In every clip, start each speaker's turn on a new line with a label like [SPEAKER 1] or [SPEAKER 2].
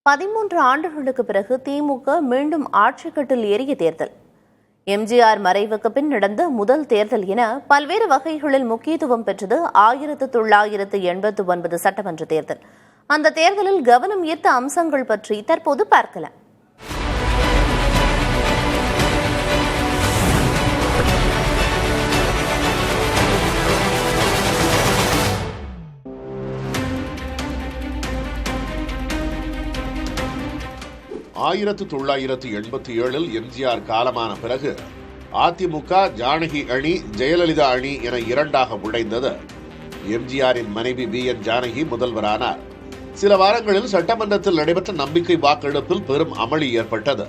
[SPEAKER 1] 13 ஆண்டுகளுக்கு பிறகு திமுக மீண்டும் ஆட்சிக்கட்டில் ஏறிய தேர்தல். எம்ஜிஆர் மறைவுக்கு பின் நடந்த முதல் தேர்தல் என பல்வேறு வகைகளில் முக்கியத்துவம் பெற்றது 1989 சட்டமன்ற தேர்தல். அந்த தேர்தலில் கவனம் ஈர்த்த அம்சங்கள் பற்றி தற்போது பார்க்கலாம்.
[SPEAKER 2] எம்ஜிஆர் காலமான பிறகு அதிமுக ஜானகி அணி, ஜெயலலிதா அணி என இரண்டாக உடைந்தது. எம்ஜிஆரின் மனைவி பிஎன் ஜானகி முதல்வரானார். சில வாரங்களில் சட்டமன்றத்தில் நடைபெற்ற நம்பிக்கை வாக்கெடுப்பில் பெரும் அமளி ஏற்பட்டது.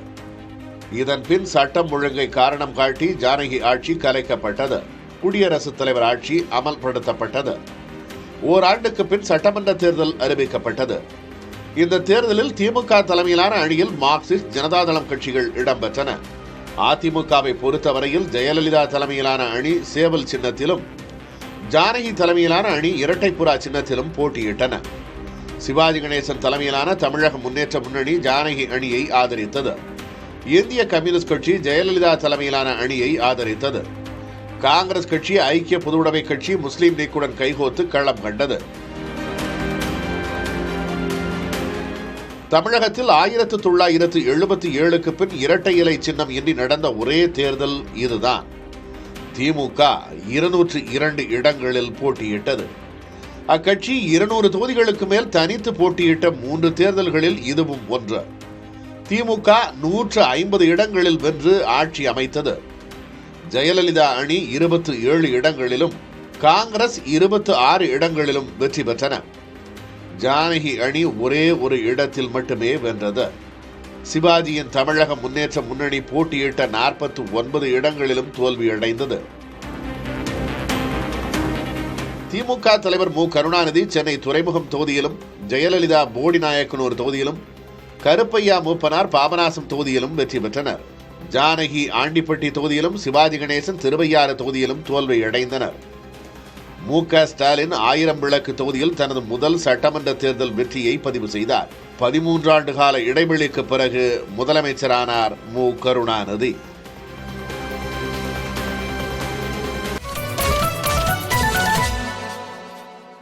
[SPEAKER 2] இதன் பின் சட்டம் ஒழுங்கை காரணம் காட்டி ஜானகி ஆட்சி கலைக்கப்பட்டது. குடியரசுத் தலைவர் ஆட்சி அமல்படுத்தப்பட்டது. ஓராண்டுக்கு பின் சட்டமன்ற தேர்தல் அறிவிக்கப்பட்டது. இந்த தேர்தலில் திமுக தலைமையிலான அணியில் மார்க்சிஸ்ட், ஜனதாதளம் கட்சிகள் இடம்பெற்றன. அதிமுகவை பொறுத்தவரையில் ஜெயலலிதா தலைமையிலான அணி சேவல் சின்னத்திலும், ஜானகி தலைமையிலான அணி இரட்டைப்புறா சின்னத்திலும் போட்டியிட்டன. சிவாஜி கணேசன் தலைமையிலான தமிழக முன்னேற்ற முன்னணி ஜானகி அணியை ஆதரித்தது. இந்திய கம்யூனிஸ்ட் கட்சி ஜெயலலிதா தலைமையிலான அணியை ஆதரித்தது. காங்கிரஸ் கட்சி, ஐக்கிய பொதுவுடைமை கட்சி முஸ்லீம் லீக்குடன் கைகோத்து களம் கண்டது. தமிழகத்தில் 1977க்கு பின் இரட்டை இலை சின்னம் இன்றி நடந்த ஒரே தேர்தல் இதுதான். திமுக 202 இடங்களில் போட்டியிட்டது. அக்கட்சி 200 தொகுதிகளுக்கு மேல் தனித்து போட்டியிட்ட 3 தேர்தல்களில் இதுவும் ஒன்று. திமுக 150 இடங்களில் வென்று ஆட்சி அமைத்தது. ஜெயலலிதா அணி 27 இடங்களிலும், காங்கிரஸ் 26 இடங்களிலும் வெற்றி பெற்றன. ஜானகி அணி ஒரே ஒரு இடத்தில் மட்டுமே வென்றது. சிவாஜியின் தமிழக முன்னேற்ற முன்னணி போட்டியிட்ட 49 இடங்களிலும் தோல்வியடைந்தது. திமுக தலைவர் மு. கருணாநிதி சென்னை துறைமுகம் தொகுதியிலும், ஜெயலலிதா போடிநாயக்கனூர் தொகுதியிலும், கருப்பையா மூப்பனார் பாபநாசம் தொகுதியிலும் வெற்றி பெற்றனர். ஜானகி ஆண்டிப்பட்டி தொகுதியிலும், சிவாஜி கணேசன் திருவையாறு தொகுதியிலும் தோல்வியடைந்தனர். மு. க. ஸ்டாலின் 1000 விளக்கு தொகுதியில் தனது முதல் சட்டமன்ற தேர்தல் வெற்றியை பதிவு செய்தார். 13 ஆண்டு கால இடைவெளிக்கு பிறகு முதலமைச்சரானார் மு. கருணாநிதி.